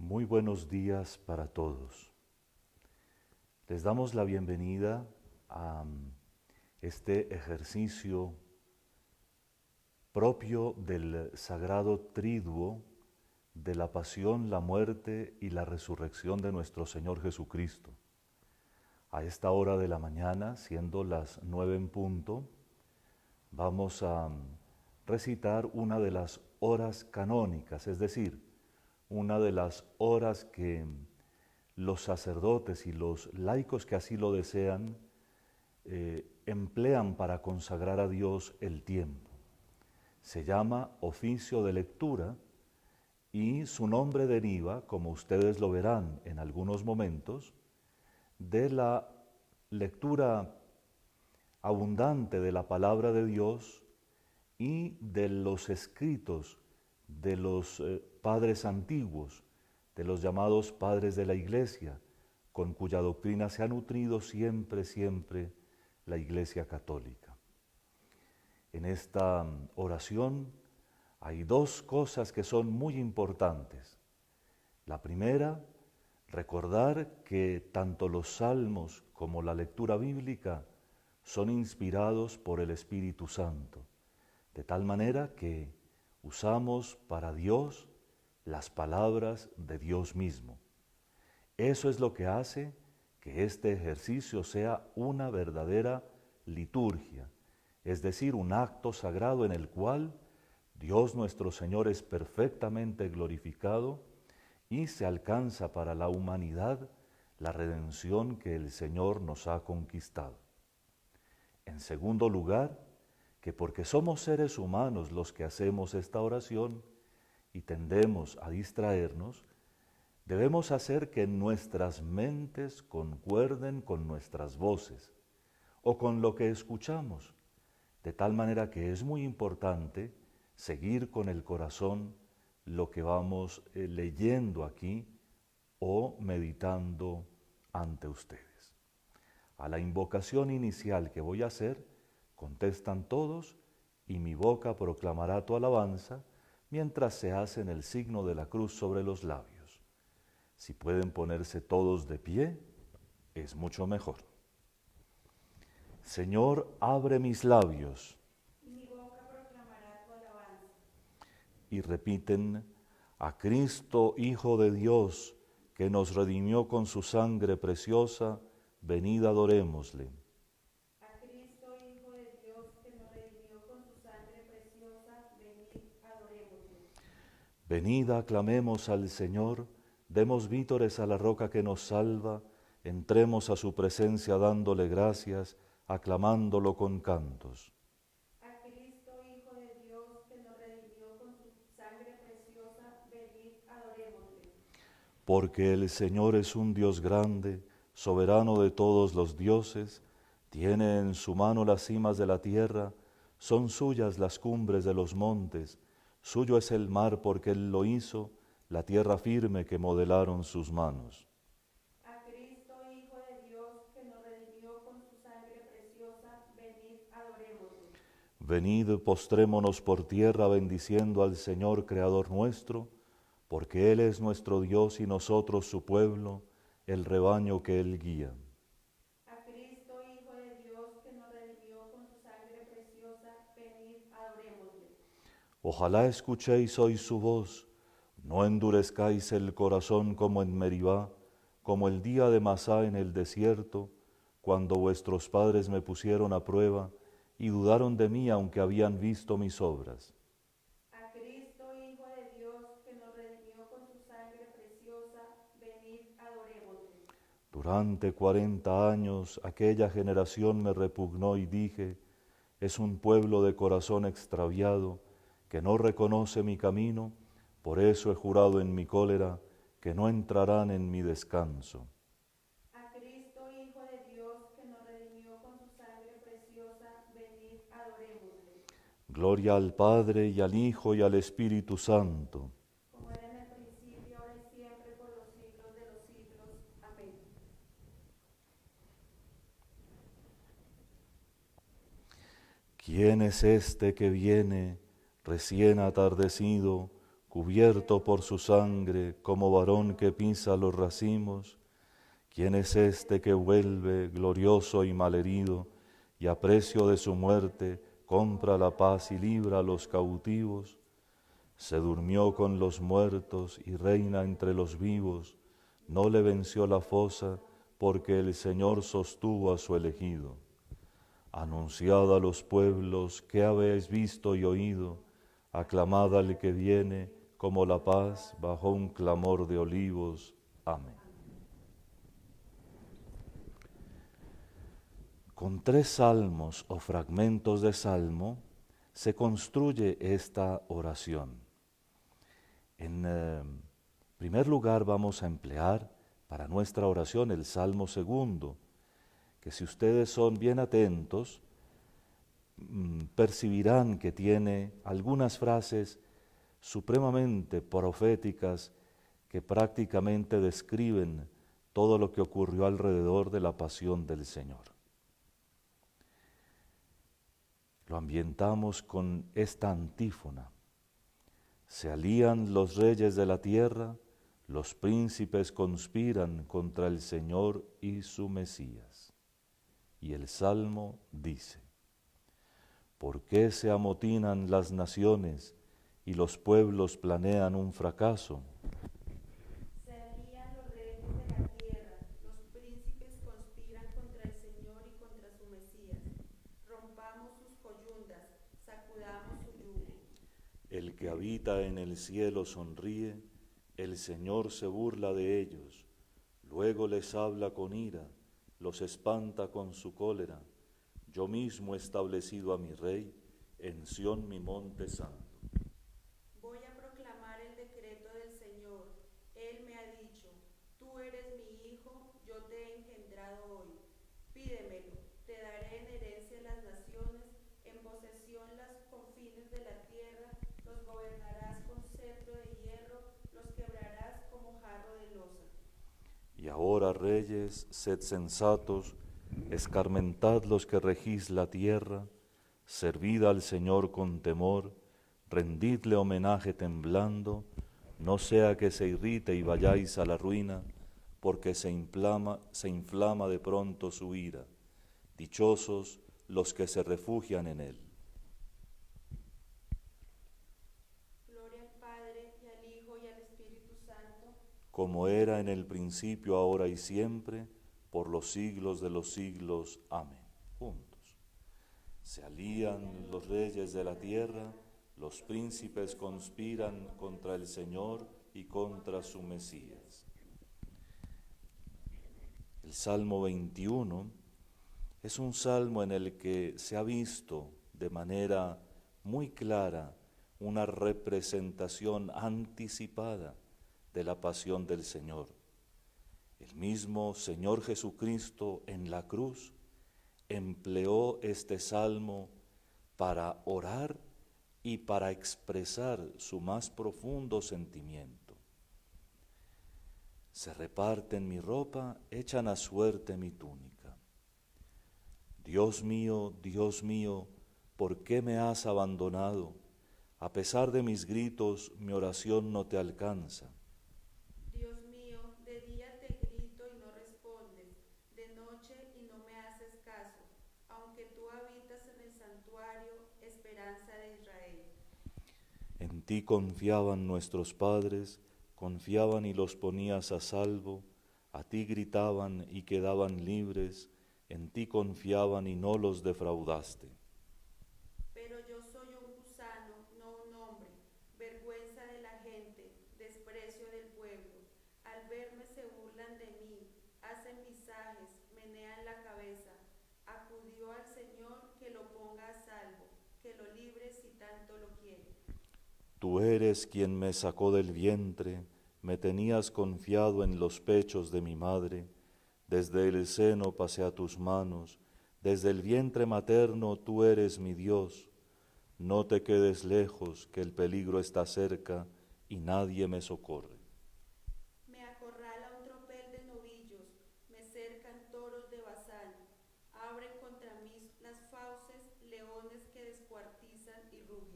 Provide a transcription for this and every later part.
Muy buenos días para todos. Les damos la bienvenida a este ejercicio propio del Sagrado Triduo de la pasión, la muerte y la resurrección de nuestro Señor Jesucristo. A esta hora de la mañana, siendo las 9 en punto, vamos a recitar una de las horas canónicas, es decir, una de las horas que los sacerdotes y los laicos que así lo desean emplean para consagrar a Dios el tiempo. Se llama oficio de lectura y su nombre deriva, como ustedes lo verán en algunos momentos, de la lectura abundante de la palabra de Dios y de los escritos de los padres antiguos, de los llamados padres de la Iglesia, con cuya doctrina se ha nutrido siempre la Iglesia católica. En esta oración hay dos cosas que son muy importantes. La primera, recordar que tanto los salmos como la lectura bíblica son inspirados por el Espíritu Santo, de tal manera que usamos para Dios las palabras de Dios mismo. Eso es lo que hace que este ejercicio sea una verdadera liturgia, es decir, un acto sagrado en el cual Dios nuestro Señor es perfectamente glorificado y se alcanza para la humanidad la redención que el Señor nos ha conquistado. En segundo lugar, que porque somos seres humanos los que hacemos esta oración y tendemos a distraernos, debemos hacer que nuestras mentes concuerden con nuestras voces o con lo que escuchamos, de tal manera que es muy importante seguir con el corazón lo que vamos leyendo aquí o meditando ante ustedes. A la invocación inicial que voy a hacer, contestan todos y mi boca proclamará tu alabanza mientras se hacen el signo de la cruz sobre los labios. Si pueden ponerse todos de pie, es mucho mejor. Señor, abre mis labios. Y mi boca proclamará tu alabanza. Y repiten, a Cristo, Hijo de Dios, que nos redimió con su sangre preciosa, venid adorémosle. A Cristo, Hijo de Dios, que nos redimió con su sangre preciosa, venid, adorémosle. Venid, aclamemos al Señor, demos vítores a la roca que nos salva, entremos a su presencia dándole gracias, aclamándolo con cantos. A Cristo, Hijo de Dios, que nos redimió con su sangre preciosa, venid, adorémosle. Porque el Señor es un Dios grande, soberano de todos los dioses, tiene en su mano las cimas de la tierra, son suyas las cumbres de los montes, suyo es el mar porque Él lo hizo, la tierra firme que modelaron sus manos. A Cristo, Hijo de Dios, que nos redimió con su sangre preciosa, venid, adorémosle. Venid, postrémonos por tierra bendiciendo al Señor Creador nuestro, porque Él es nuestro Dios y nosotros su pueblo, el rebaño que Él guía. A Cristo, Hijo de Dios, que nos redimió con su sangre preciosa, venid, adorémosle. Ojalá escuchéis hoy su voz, no endurezcáis el corazón como en Meribá, como el día de Masá en el desierto, cuando vuestros padres me pusieron a prueba y dudaron de mí aunque habían visto mis obras. A Cristo, Hijo de Dios, que nos redimió con su sangre preciosa, venid, adorémosle. Durante 40 años aquella generación me repugnó y dije, es un pueblo de corazón extraviado, que no reconoce mi camino, por eso he jurado en mi cólera que no entrarán en mi descanso. A Cristo, Hijo de Dios, que nos redimió con su sangre preciosa, venid, adorémosle. Gloria al Padre y al Hijo y al Espíritu Santo. Como era en el principio, ahora y siempre, por los siglos de los siglos. Amén. ¿Quién es este que viene recién atardecido, cubierto por su sangre, como varón que pisa los racimos. ¿Quién es este que vuelve glorioso y malherido, y a precio de su muerte compra la paz y libra a los cautivos? Se durmió con los muertos y reina entre los vivos, no le venció la fosa, porque el Señor sostuvo a su elegido. Anunciad a los pueblos qué habéis visto y oído, aclamad al que viene como la paz bajo un clamor de olivos. Amén. Con 3 salmos o fragmentos de salmo se construye esta oración. En primer lugar vamos a emplear para nuestra oración el Salmo segundo, que si ustedes son bien atentos, percibirán que tiene algunas frases supremamente proféticas que prácticamente describen todo lo que ocurrió alrededor de la pasión del Señor. Lo ambientamos con esta antífona. Se alían los reyes de la tierra, los príncipes conspiran contra el Señor y su Mesías. Y el Salmo dice: ¿por qué se amotinan las naciones y los pueblos planean un fracaso? Se alían los reyes de la tierra, los príncipes conspiran contra el Señor y contra su Mesías. Rompamos sus coyundas, sacudamos su yugo. El que habita en el cielo sonríe, el Señor se burla de ellos, luego les habla con ira, los espanta con su cólera. Yo mismo he establecido a mi rey en Sión, mi monte santo. Voy a proclamar el decreto del Señor. Él me ha dicho: tú eres mi hijo, yo te he engendrado hoy. Pídemelo, te daré en herencia las naciones, en posesión los confines de la tierra. Los gobernarás con cetro de hierro, los quebrarás como jarro de loza. Y ahora, reyes, sed sensatos, escarmentad los que regís la tierra, servid al Señor con temor, rendidle homenaje temblando, no sea que se irrite y vayáis a la ruina, porque se inflama de pronto su ira. Dichosos los que se refugian en él. Gloria al Padre, y al Hijo, y al Espíritu Santo, Como era en el principio, ahora y siempre, por los siglos de los siglos. Amén. Juntos. Se alían los reyes de la tierra, los príncipes conspiran contra el Señor y contra su Mesías. El Salmo 21 es un salmo en el que se ha visto de manera muy clara una representación anticipada de la pasión del Señor. El mismo Señor Jesucristo en la cruz empleó este salmo para orar y para expresar su más profundo sentimiento. Se reparten mi ropa, echan a suerte mi túnica. Dios mío, ¿por qué me has abandonado? A pesar de mis gritos, mi oración no te alcanza. Dios mío, de día te grito y no respondes, de noche y no me haces caso, aunque tú habitas en el santuario, esperanza de Israel. En ti confiaban nuestros padres, confiaban y los ponías a salvo, a ti gritaban y quedaban libres, en ti confiaban y no los defraudaste. Pero yo soy un gusano, no un hombre, vergüenza de la gente, desprecio del pueblo. Al verme se burlan de mí, hacen visajes, menean la cabeza. Acudió al Señor que lo ponga a salvo, que lo libre si tanto lo quiere. Tú eres quien me sacó del vientre, me tenías confiado en los pechos de mi madre, desde el seno pasé a tus manos, desde el vientre materno tú eres mi Dios. No te quedes lejos, que el peligro está cerca y nadie me socorre. Me acorrala un tropel de novillos, me cercan toros de Basán, abren contra mí las fauces, leones que descuartizan y rugen.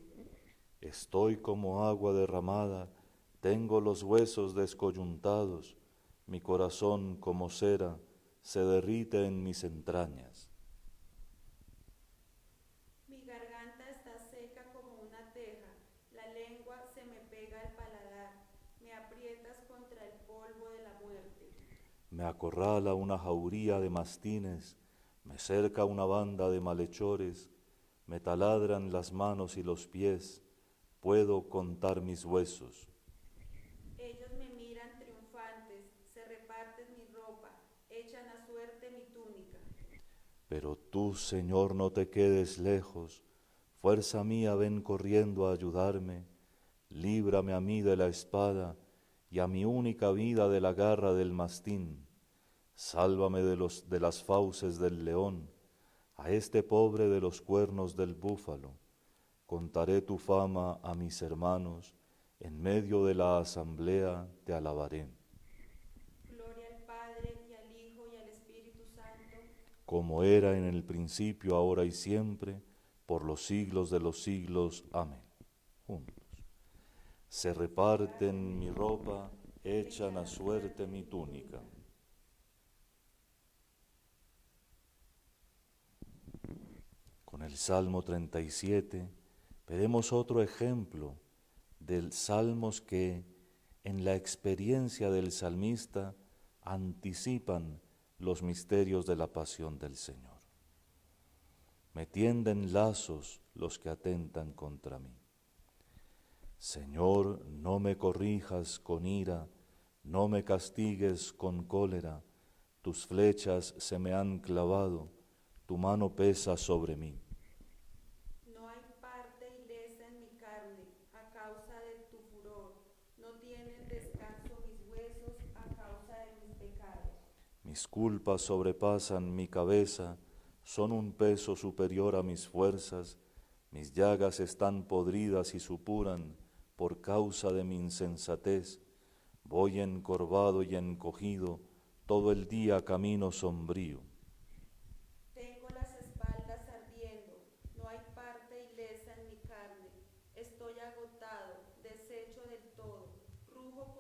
Estoy como agua derramada Tengo los huesos descoyuntados, mi corazón como cera se derrite en mis entrañas. Mi garganta está seca como una teja, la lengua se me pega al paladar, me aprietas contra el polvo de la muerte. Me acorrala una jauría de mastines, me cerca una banda de malhechores, me taladran las manos y los pies, puedo contar mis huesos. Ellos me miran triunfantes, se reparten mi ropa, echan a suerte mi túnica. Pero tú, Señor, no te quedes lejos, fuerza mía, ven corriendo a ayudarme, líbrame a mí de la espada y a mi única vida de la garra del mastín. Sálvame de las fauces del león, a este pobre de los cuernos del búfalo. Contaré tu fama a mis hermanos, en medio de la asamblea te alabaré. Gloria al Padre, y al Hijo, y al Espíritu Santo, Como era en el principio, ahora y siempre, por los siglos de los siglos. Amén. Juntos. Se reparten mi ropa, echan a suerte mi túnica. Con el Salmo 37 veremos otro ejemplo de salmos que, en la experiencia del salmista, anticipan los misterios de la pasión del Señor. Me tienden lazos los que atentan contra mí. Señor, no me corrijas con ira, no me castigues con cólera, tus flechas se me han clavado, tu mano pesa sobre mí. no hay parte ilesa en mi carne, a causa de tu furor, no tienen descanso mis huesos a causa de mis pecados. Mis culpas sobrepasan mi cabeza, son un peso superior a mis fuerzas, mis llagas están podridas y supuran por causa de mi insensatez. Voy encorvado y encogido, todo el día camino sombrío. Tengo las espaldas ardiendo, no hay parte ilesa en mi carne, estoy agotado, deshecho del todo, rujo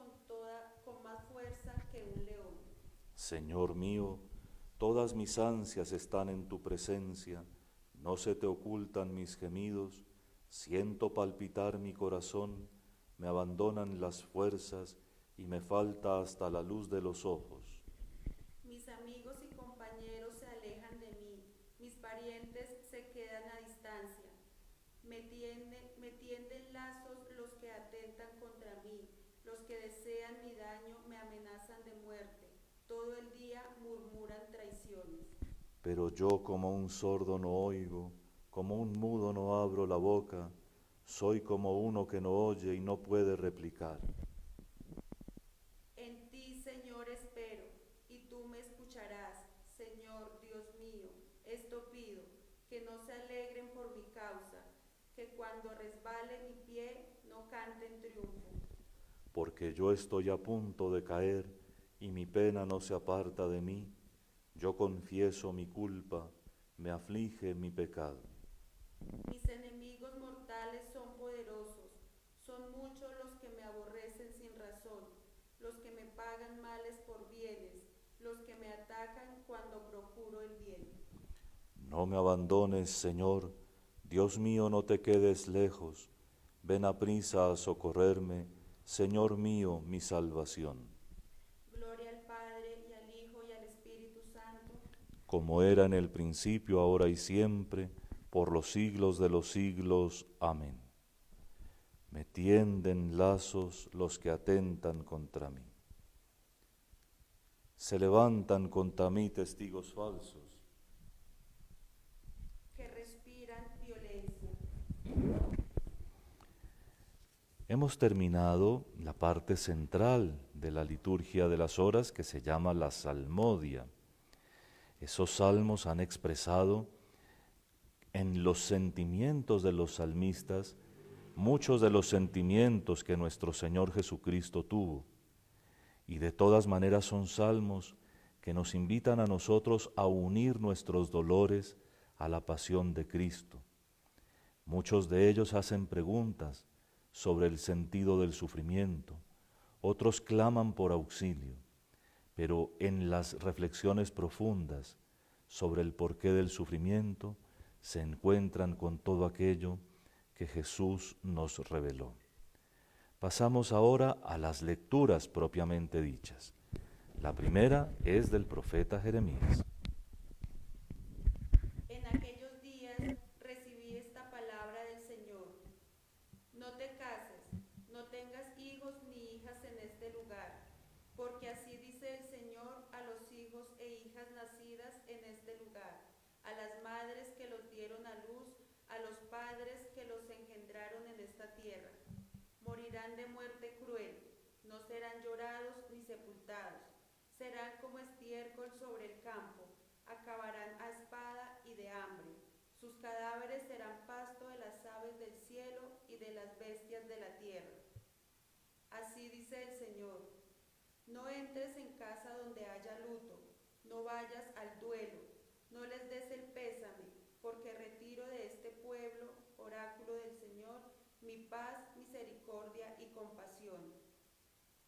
con más fuerza que un león. Señor mío, todas mis ansias están en tu presencia, no se te ocultan mis gemidos, siento palpitar mi corazón, me abandonan las fuerzas y me falta hasta la luz de los ojos. Mis amigos y compañeros se alejan de mí, mis parientes se quedan a distancia. Me tienden lazos los que atentan contra mí, los que desean mi daño me amenazan de muerte. Todo el día murmuran traiciones. Pero yo como un sordo no oigo, como un mudo no abro la boca, soy como uno que no oye y no puede replicar. En ti, Señor, espero, y tú me escucharás, Señor Dios mío. Esto pido, que no se alegren por mi causa, que cuando resbale mi pie no canten triunfo. Porque yo estoy a punto de caer y mi pena no se aparta de mí. Yo confieso mi culpa, me aflige mi pecado. Mis enemigos mortales son poderosos, son muchos los que me aborrecen sin razón, los que me pagan males por bienes, los que me atacan cuando procuro el bien. No me abandones, Señor, Dios mío, no te quedes lejos, ven aprisa a socorrerme, Señor mío, mi salvación. Gloria al Padre, y al Hijo, y al Espíritu Santo, Como era en el principio, ahora y siempre, por los siglos de los siglos. Amén. Me tienden lazos los que atentan contra mí. Se levantan contra mí testigos falsos. que respiran violencia. Hemos terminado la parte central de la liturgia de las horas que se llama la salmodia. Esos salmos han expresado en los sentimientos de los salmistas muchos de los sentimientos que nuestro Señor Jesucristo tuvo. Y de todas maneras son salmos que nos invitan a nosotros a unir nuestros dolores a la pasión de Cristo. Muchos de ellos hacen preguntas sobre el sentido del sufrimiento, otros claman por auxilio, pero en las reflexiones profundas sobre el porqué del sufrimiento se encuentran con todo aquello que Jesús nos reveló. Pasamos ahora a las lecturas propiamente dichas. La primera es del profeta Jeremías. En aquellos días recibí esta palabra del Señor. No te cases, no tengas hijos ni hijas en este lugar, porque así dice el Señor a los hijos e hijas nacidas en este lugar, a las madres que los dieron a luz, a los padres que los engendraron en esta tierra. Morirán de muerte cruel, no serán llorados ni sepultados, serán como estiércol sobre el campo, acabarán a espada y de hambre. Sus cadáveres serán pasto de las aves del cielo y de las bestias de la tierra. Así dice el Señor: no entres en casa donde haya luto, no vayas al duelo, no les des el pésame, porque retiro de este pueblo, oráculo del Señor, mi paz, misericordia y compasión.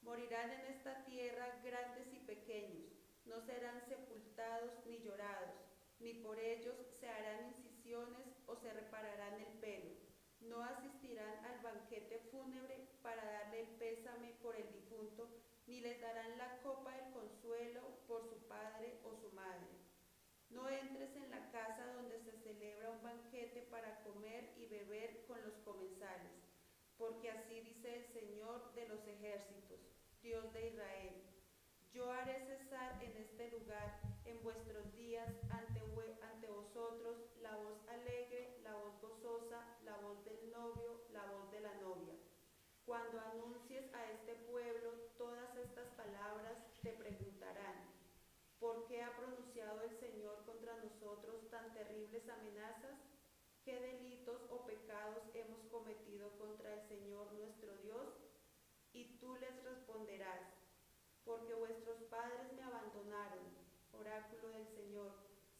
Morirán en esta tierra grandes y pequeños, no serán sepultados ni llorados, ni por ellos se harán incisiones o se repararán el pelo. No asistirán al banquete fúnebre para darle el pésame por el difunto, ni les darán la copa del consuelo por su padre o su madre. No entres en la casa donde se celebra un banquete para comer y beber con los comensales, porque así dice el Señor de los ejércitos, Dios de Israel: yo haré cesar en este lugar, en vuestros días, ante vosotros, la voz alegre, la voz gozosa, la voz del novio, la voz de la novia. Cuando anuncies a este pueblo todas estas palabras, te preguntarán: ¿por qué ha pronunciado el Señor contra nosotros tan terribles amenazas? ¿Qué delitos o pecados hemos cometido contra el Señor nuestro Dios? Y tú les responderás: porque vuestros padres me abandonaron, oráculo del Señor,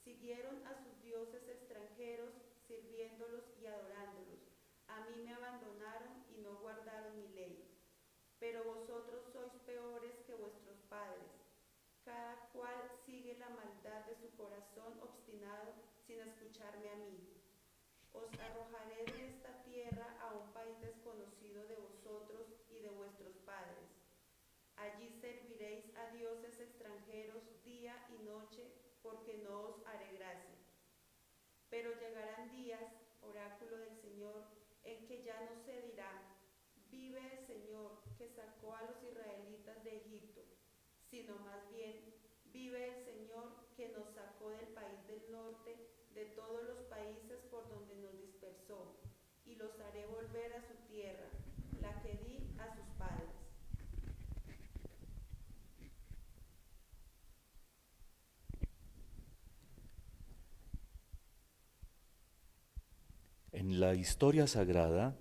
siguieron a sus dioses extranjeros, sirviéndolos y adorándolos. A mí me abandonaron y no guardaron mi ley. Pero vosotros sois peores que vuestros padres. Cada cual sigue la maldad de su corazón obstinado sin escucharme a mí. Os arrojaré de esta tierra a un país desconocido de vosotros y de vuestros padres. Allí serviréis a dioses extranjeros día y noche, porque no os haré gracia. Pero llegarán días, oráculo del Señor, en que ya no se dirá: vive el Señor que sacó a los israelitas de Egipto, sino más bien: vive el Señor que nos sacó del país del norte, de todos los países por donde nos dispersó, y los haré volver a su tierra, la que di a sus padres. En la historia sagrada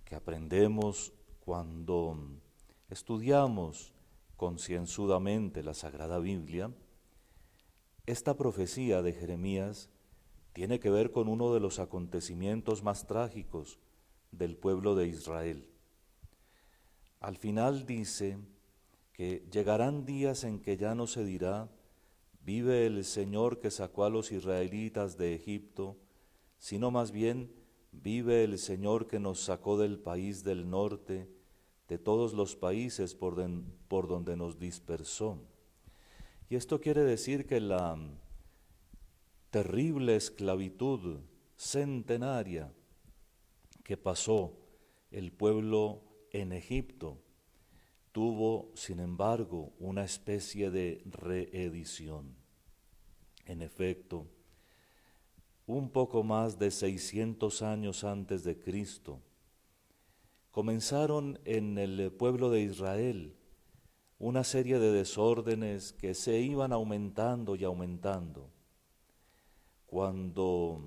que aprendemos cuando estudiamos concienzudamente la Sagrada Biblia, esta profecía de Jeremías tiene que ver con uno de los acontecimientos más trágicos del pueblo de Israel. Al final dice que llegarán días en que ya no se dirá: vive el Señor que sacó a los israelitas de Egipto, sino más bien: vive el Señor que nos sacó del país del norte, de todos los países por donde nos dispersó. Y esto quiere decir que la terrible esclavitud centenaria que pasó el pueblo en Egipto tuvo, sin embargo, una especie de reedición. En efecto, un poco más de 600 años antes de Cristo, comenzaron en el pueblo de Israel una serie de desórdenes que se iban aumentando y aumentando. Cuando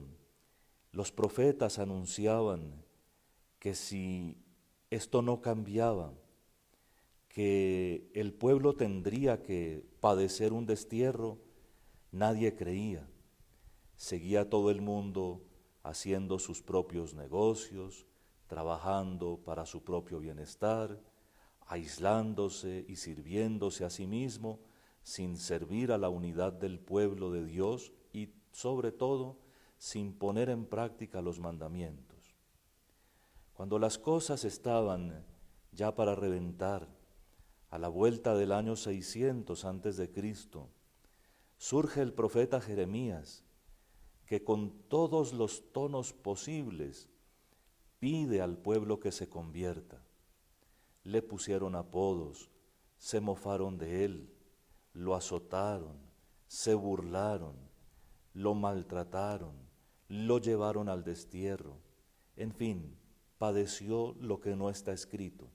los profetas anunciaban que si esto no cambiaba, que el pueblo tendría que padecer un destierro, nadie creía. Seguía todo el mundo haciendo sus propios negocios, trabajando para su propio bienestar, aislándose y sirviéndose a sí mismo, sin servir a la unidad del pueblo de Dios y, sobre todo, sin poner en práctica los mandamientos. Cuando las cosas estaban ya para reventar, a la vuelta del año 600 antes de Cristo, surge el profeta Jeremías, que con todos los tonos posibles pide al pueblo que se convierta. Le pusieron apodos, se mofaron de él, lo azotaron, se burlaron, lo maltrataron, lo llevaron al destierro. En fin, padeció lo que no está escrito.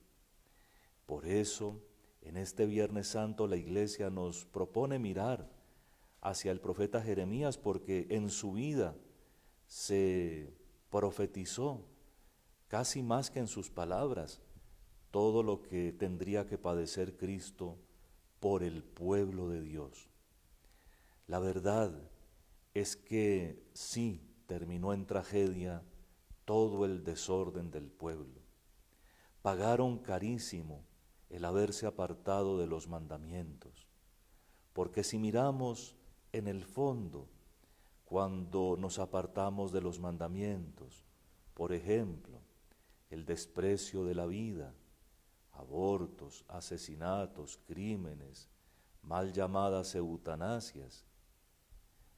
Por eso, en este Viernes Santo la Iglesia nos propone mirar hacia el profeta Jeremías, porque en su vida se profetizó, casi más que en sus palabras, todo lo que tendría que padecer Cristo por el pueblo de Dios. La verdad es que sí terminó en tragedia todo el desorden del pueblo. Pagaron carísimo el haberse apartado de los mandamientos, porque si miramos en el fondo, cuando nos apartamos de los mandamientos, por ejemplo, el desprecio de la vida, abortos, asesinatos, crímenes, mal llamadas eutanasias,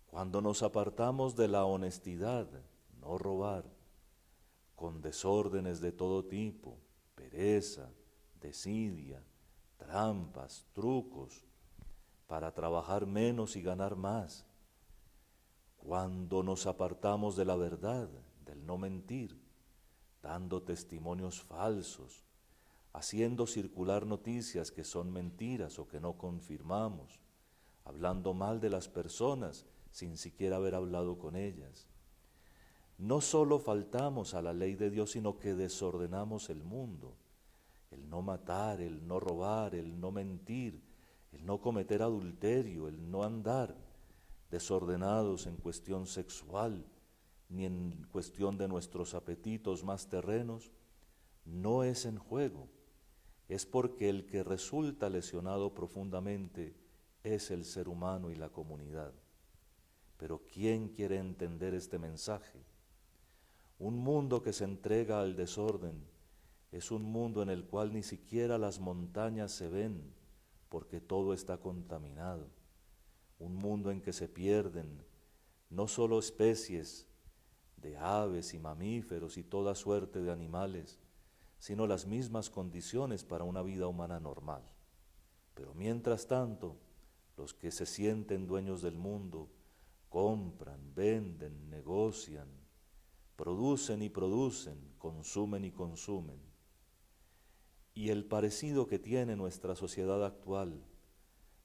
cuando nos apartamos de la honestidad, no robar, con desórdenes de todo tipo, pereza, desidia, trampas, trucos, para trabajar menos y ganar más, cuando nos apartamos de la verdad, del no mentir, dando testimonios falsos, haciendo circular noticias que son mentiras o que no confirmamos, hablando mal de las personas sin siquiera haber hablado con ellas. No solo faltamos a la ley de Dios, sino que desordenamos el mundo. El no matar, el no robar, el no mentir, el no cometer adulterio, el no andar desordenados en cuestión sexual, ni en cuestión de nuestros apetitos más terrenos, no es en juego. Es porque el que resulta lesionado profundamente es el ser humano y la comunidad. Pero ¿quién quiere entender este mensaje? Un mundo que se entrega al desorden es un mundo en el cual ni siquiera las montañas se ven, porque todo está contaminado. Un mundo en que se pierden no solo especies de aves y mamíferos y toda suerte de animales, sino las mismas condiciones para una vida humana normal. Pero mientras tanto, los que se sienten dueños del mundo compran, venden, negocian, producen y producen, consumen y consumen. Y el parecido que tiene nuestra sociedad actual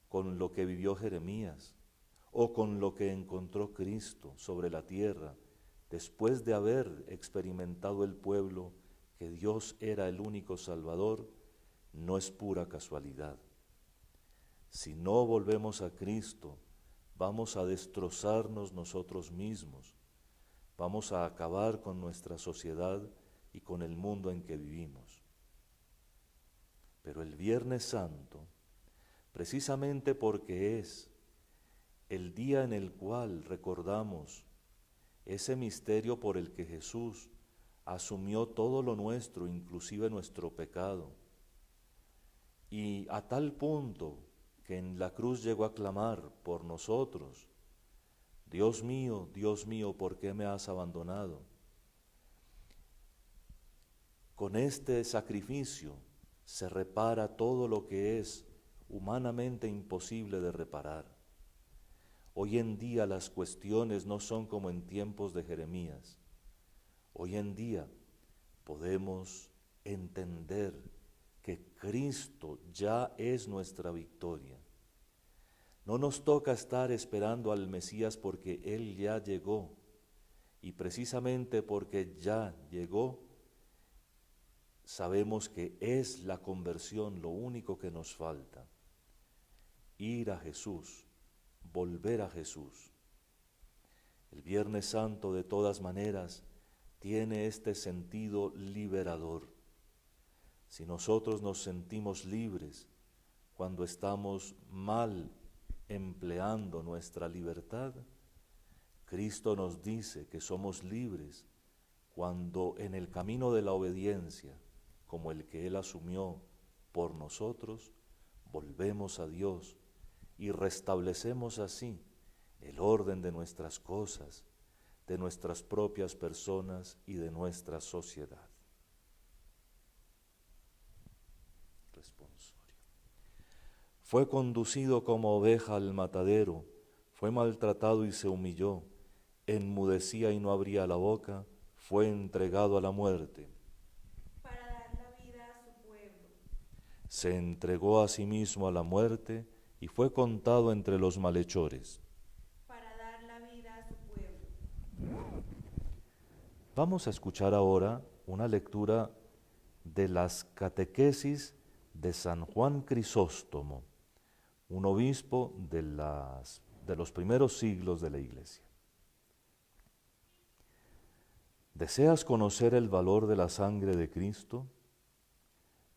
con lo que vivió Jeremías o con lo que encontró Cristo sobre la tierra después de haber experimentado el pueblo que Dios era el único Salvador, no es pura casualidad. Si no volvemos a Cristo, vamos a destrozarnos nosotros mismos, vamos a acabar con nuestra sociedad y con el mundo en que vivimos. Pero el Viernes Santo, precisamente porque es el día en el cual recordamos ese misterio por el que Jesús asumió todo lo nuestro, inclusive nuestro pecado, y a tal punto que en la cruz llegó a clamar por nosotros: Dios mío, ¿por qué me has abandonado? Con este sacrificio se repara todo lo que es humanamente imposible de reparar. Hoy en día las cuestiones no son como en tiempos de Jeremías. Hoy en día podemos entender que Cristo ya es nuestra victoria. No nos toca estar esperando al Mesías porque Él ya llegó, y precisamente porque ya llegó, sabemos que es la conversión lo único que nos falta. Ir a Jesús, volver a Jesús. El Viernes Santo, de todas maneras, tiene este sentido liberador, Si nosotros nos sentimos libres cuando estamos mal empleando nuestra libertad, Cristo nos dice que somos libres cuando en el camino de la obediencia, como el que Él asumió por nosotros, volvemos a Dios y restablecemos así el orden de nuestras cosas, de nuestras propias personas y de nuestra sociedad. Responsorio. Fue conducido como oveja al matadero, fue maltratado y se humilló, enmudecía y no abría la boca, fue entregado a la muerte. para dar la vida a su pueblo. Se entregó a sí mismo a la muerte y fue contado entre los malhechores. Para dar la vida a su pueblo. Vamos a escuchar ahora una lectura de las catequesis de San Juan Crisóstomo, un obispo de los primeros siglos de la Iglesia. ¿Deseas conocer el valor de la sangre de Cristo?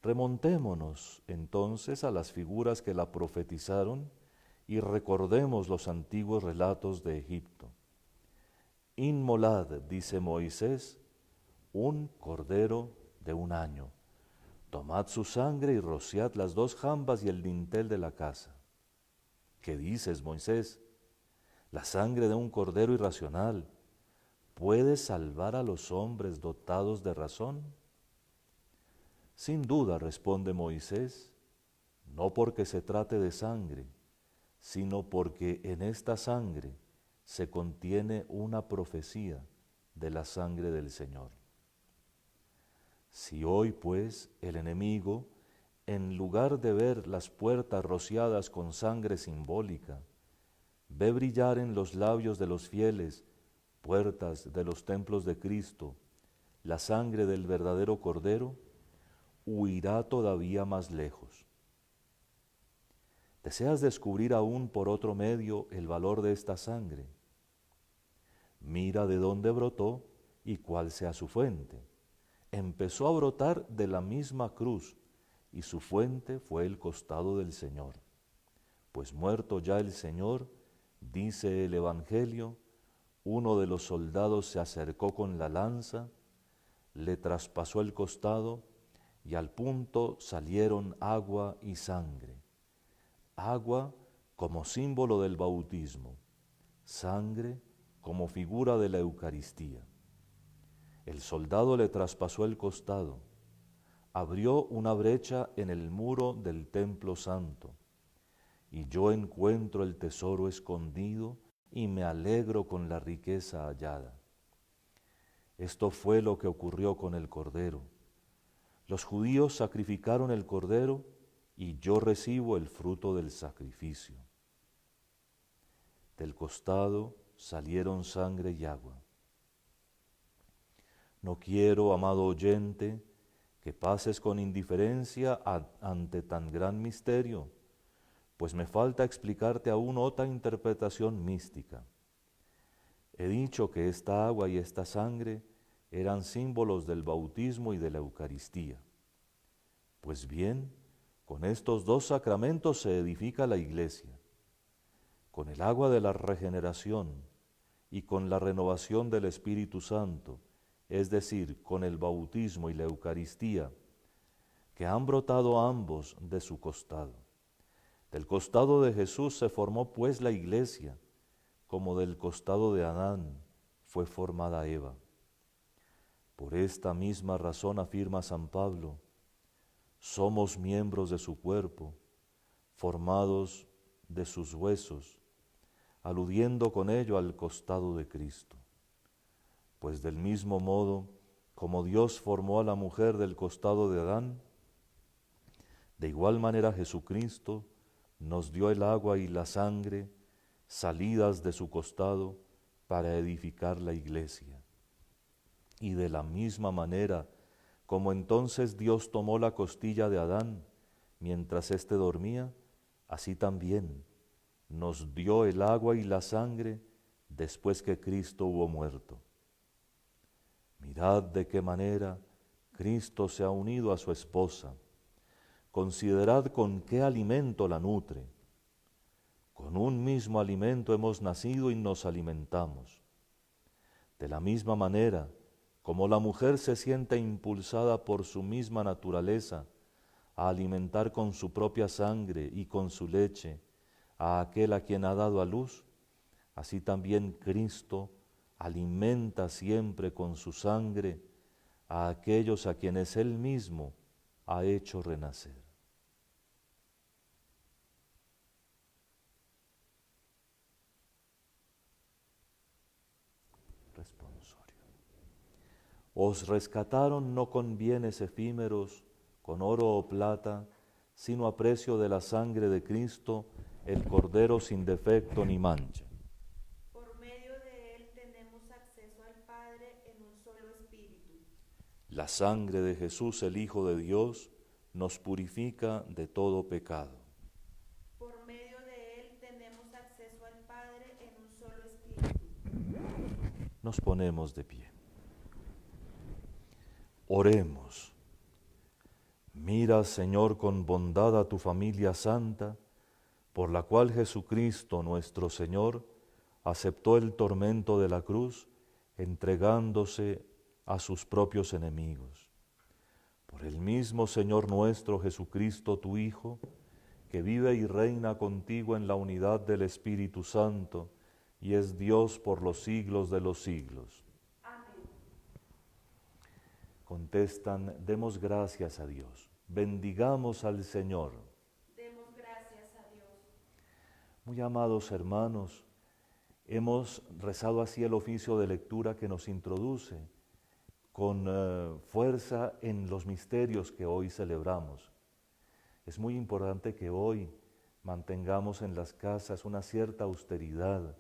Remontémonos entonces a las figuras que la profetizaron y recordemos los antiguos relatos de Egipto. Inmolad, dice Moisés, un cordero de 1 año. Tomad su sangre y rociad las 2 jambas y el dintel de la casa. ¿Qué dices, Moisés? La sangre de un cordero irracional ¿puede salvar a los hombres dotados de razón? Sin duda, responde Moisés, no porque se trate de sangre, sino porque en esta sangre se contiene una profecía de la sangre del Señor. Si hoy, pues, el enemigo, en lugar de ver las puertas rociadas con sangre simbólica, ve brillar en los labios de los fieles, puertas de los templos de Cristo, la sangre del verdadero Cordero, huirá todavía más lejos. ¿Deseas descubrir aún por otro medio el valor de esta sangre? Mira de dónde brotó y cuál sea su fuente. Empezó a brotar de la misma cruz y su fuente fue el costado del Señor. Pues muerto ya el Señor, dice el Evangelio, uno de los soldados se acercó con la lanza, le traspasó el costado y al punto salieron agua y sangre. Agua como símbolo del bautismo, sangre como figura de la Eucaristía. El soldado le traspasó el costado, abrió una brecha en el muro del templo santo, y yo encuentro el tesoro escondido y me alegro con la riqueza hallada. Esto fue lo que ocurrió con el Cordero. Los judíos sacrificaron el Cordero y yo recibo el fruto del sacrificio. Del costado salieron sangre y agua. No quiero, amado oyente, que pases con indiferencia ante tan gran misterio, pues me falta explicarte aún otra interpretación mística. He dicho que esta agua y esta sangre eran símbolos del bautismo y de la Eucaristía. Pues bien, con estos 2 sacramentos se edifica la Iglesia. Con el agua de la regeneración y con la renovación del Espíritu Santo, es decir, con el bautismo y la Eucaristía, que han brotado ambos de su costado. Del costado de Jesús se formó pues la Iglesia, como del costado de Adán fue formada Eva. Por esta misma razón afirma San Pablo, somos miembros de su cuerpo, formados de sus huesos, aludiendo con ello al costado de Cristo. Pues del mismo modo, como Dios formó a la mujer del costado de Adán, de igual manera Jesucristo nos dio el agua y la sangre salidas de su costado para edificar la Iglesia. Y de la misma manera, como entonces Dios tomó la costilla de Adán mientras éste dormía, así también nos dio el agua y la sangre después que Cristo hubo muerto. Mirad de qué manera Cristo se ha unido a su esposa. Considerad con qué alimento la nutre. Con un mismo alimento hemos nacido y nos alimentamos. De la misma manera, como la mujer se siente impulsada por su misma naturaleza a alimentar con su propia sangre y con su leche a aquel a quien ha dado a luz, así también Cristo alimenta siempre con su sangre a aquellos a quienes Él mismo ha hecho renacer. Responsorio. Os rescataron no con bienes efímeros, con oro o plata, sino a precio de la sangre de Cristo, el Cordero sin defecto ni mancha. Por medio de él tenemos acceso al Padre en un solo espíritu. La sangre de Jesús, el Hijo de Dios, nos purifica de todo pecado. Por medio de él tenemos acceso al Padre en un solo espíritu. Nos ponemos de pie. Oremos. Mira, Señor, con bondad a tu familia santa, por la cual Jesucristo nuestro Señor aceptó el tormento de la cruz, entregándose a sus propios enemigos. Por el mismo Señor nuestro Jesucristo, tu Hijo, que vive y reina contigo en la unidad del Espíritu Santo, y es Dios por los siglos de los siglos. Amén. Contestan, demos gracias a Dios. Bendigamos al Señor. Demos gracias a Dios. Muy amados hermanos, hemos rezado así el oficio de lectura que nos introduce con fuerza en los misterios que hoy celebramos. Es muy importante que hoy mantengamos en las casas una cierta austeridad,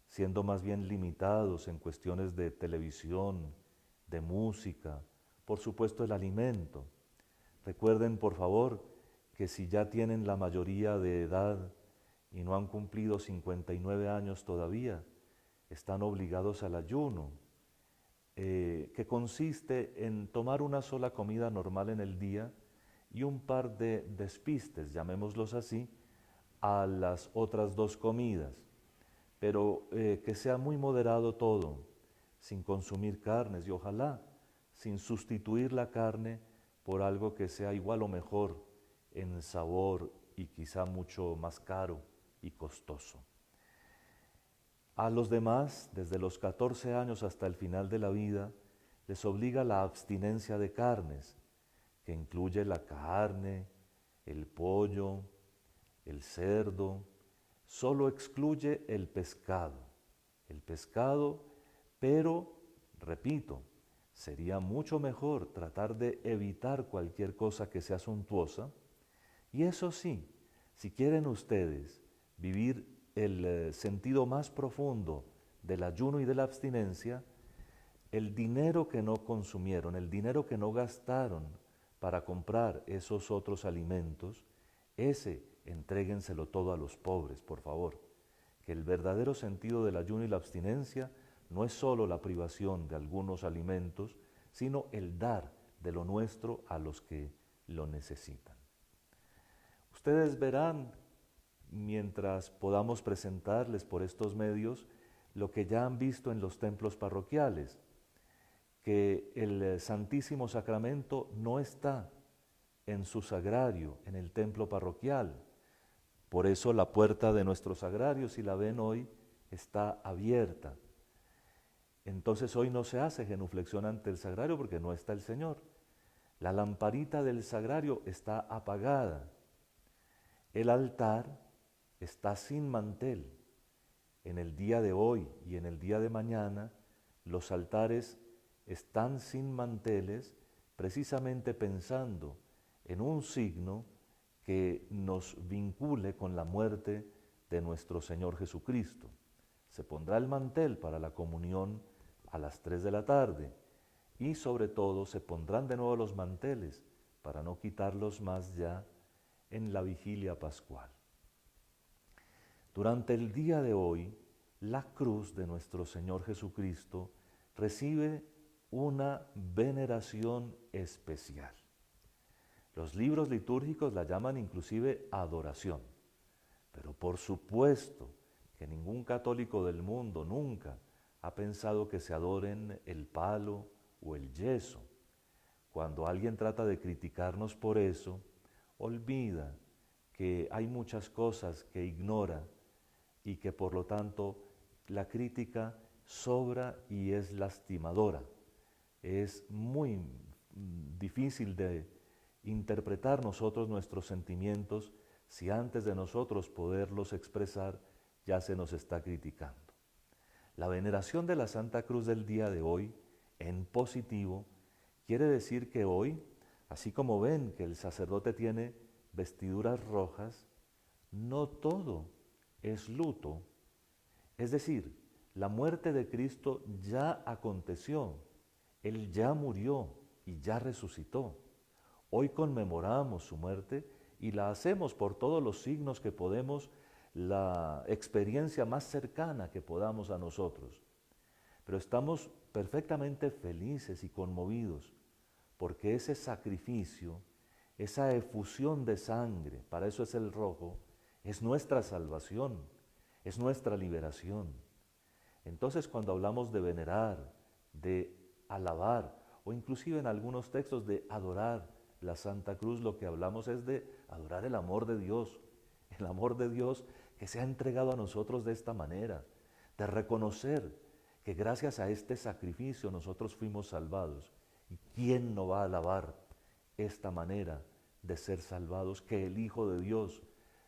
siendo más bien limitados en cuestiones de televisión, de música, por supuesto el alimento. Recuerden, por favor, que si ya tienen la mayoría de edad y no han cumplido 59 años todavía, están obligados al ayuno, que consiste en tomar una sola comida normal en el día y un par de despistes, llamémoslos así, a las otras dos comidas, pero que sea muy moderado todo, sin consumir carnes y ojalá sin sustituir la carne por algo que sea igual o mejor en sabor y quizá mucho más caro y costoso. A los demás, desde los 14 años hasta el final de la vida, les obliga la abstinencia de carnes, que incluye la carne, el pollo, el cerdo, solo excluye el pescado, pero, repito, sería mucho mejor tratar de evitar cualquier cosa que sea suntuosa, y eso sí, si quieren ustedes vivir el sentido más profundo del ayuno y de la abstinencia, el dinero que no consumieron, el dinero que no gastaron para comprar esos otros alimentos, ese entréguenselo todo a los pobres, por favor. Que el verdadero sentido del ayuno y la abstinencia no es solo la privación de algunos alimentos, sino el dar de lo nuestro a los que lo necesitan. Ustedes verán, mientras podamos presentarles por estos medios, lo que ya han visto en los templos parroquiales, que el Santísimo Sacramento no está en su sagrario, en el templo parroquial. Por eso la puerta de nuestro sagrario, si la ven hoy, está abierta. Entonces hoy no se hace genuflexión ante el sagrario porque no está el Señor. La lamparita del sagrario está apagada. El altar está sin mantel. En el día de hoy y en el día de mañana, los altares están sin manteles, precisamente pensando en un signo que nos vincule con la muerte de nuestro Señor Jesucristo. Se pondrá el mantel para la comunión a las 3 de la tarde y sobre todo se pondrán de nuevo los manteles para no quitarlos más ya en la vigilia pascual. Durante el día de hoy, la cruz de nuestro Señor Jesucristo recibe una veneración especial. Los libros litúrgicos la llaman inclusive adoración, pero por supuesto que ningún católico del mundo nunca ha pensado que se adoren el palo o el yeso. Cuando alguien trata de criticarnos por eso, olvida que hay muchas cosas que ignora y que por lo tanto la crítica sobra y es lastimadora. Es muy difícil de interpretar nosotros nuestros sentimientos si antes de nosotros poderlos expresar ya se nos está criticando. La veneración de la Santa Cruz del día de hoy, en positivo, quiere decir que hoy, así como ven que el sacerdote tiene vestiduras rojas, no todo es luto. Es decir, la muerte de Cristo ya aconteció, Él ya murió y ya resucitó. Hoy conmemoramos su muerte y la hacemos por todos los signos que podemos, la experiencia más cercana que podamos a nosotros. Pero estamos perfectamente felices y conmovidos porque ese sacrificio, esa efusión de sangre, para eso es el rojo, es nuestra salvación, es nuestra liberación. Entonces cuando hablamos de venerar, de alabar, o inclusive en algunos textos de adorar la Santa Cruz, lo que hablamos es de adorar el amor de Dios que se ha entregado a nosotros de esta manera, de reconocer que gracias a este sacrificio nosotros fuimos salvados. ¿Y quién no va a alabar esta manera de ser salvados? Que el Hijo de Dios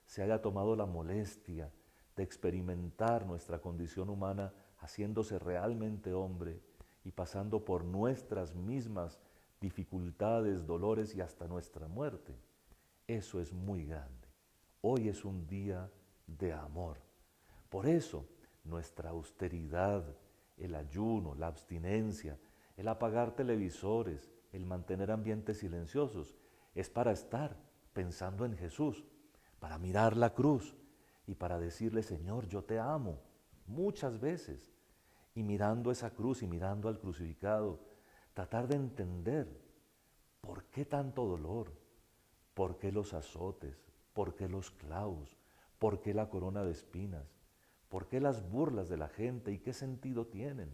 se haya tomado la molestia de experimentar nuestra condición humana, haciéndose realmente hombre y pasando por nuestras mismas dificultades, dolores y hasta nuestra muerte. Eso es muy grande. Hoy es un día de amor. Por eso nuestra austeridad, el ayuno, la abstinencia, el apagar televisores, el mantener ambientes silenciosos, es para estar pensando en Jesús, para mirar la cruz y para decirle, Señor, yo te amo, muchas veces. Y mirando esa cruz y mirando al crucificado, tratar de entender por qué tanto dolor, por qué los azotes, por qué los clavos, por qué la corona de espinas, por qué las burlas de la gente y qué sentido tienen,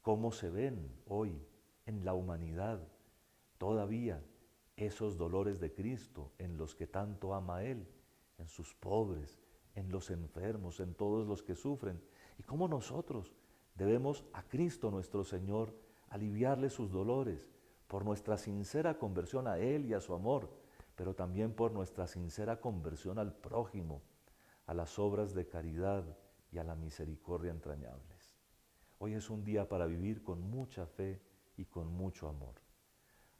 cómo se ven hoy en la humanidad todavía esos dolores de Cristo en los que tanto ama Él, en sus pobres, en los enfermos, en todos los que sufren, y cómo nosotros debemos a Cristo nuestro Señor aliviarle sus dolores por nuestra sincera conversión a Él y a su amor, pero también por nuestra sincera conversión al prójimo, a las obras de caridad y a la misericordia entrañables. Hoy es un día para vivir con mucha fe y con mucho amor.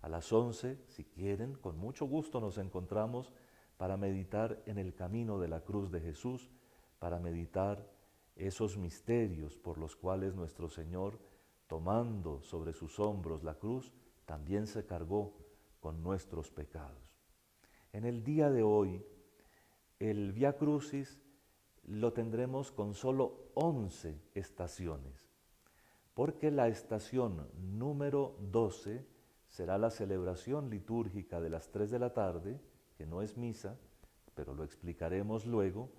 A las 11, si quieren, con mucho gusto nos encontramos para meditar en el camino de la cruz de Jesús, para meditar esos misterios por los cuales nuestro Señor, tomando sobre sus hombros la cruz, también se cargó con nuestros pecados. En el día de hoy, el Vía Crucis lo tendremos con solo 11 estaciones, porque la estación número 12 será la celebración litúrgica de las 3 de la tarde, que no es misa, pero lo explicaremos luego,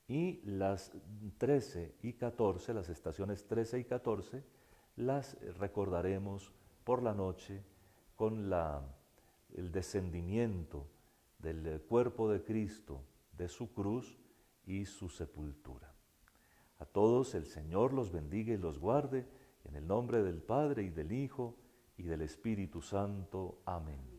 y las 13 y 14, las estaciones 13 y 14, las recordaremos por la noche con el descendimiento del cuerpo de Cristo, de su cruz y su sepultura. A todos el Señor los bendiga y los guarde, en el nombre del Padre y del Hijo y del Espíritu Santo. Amén.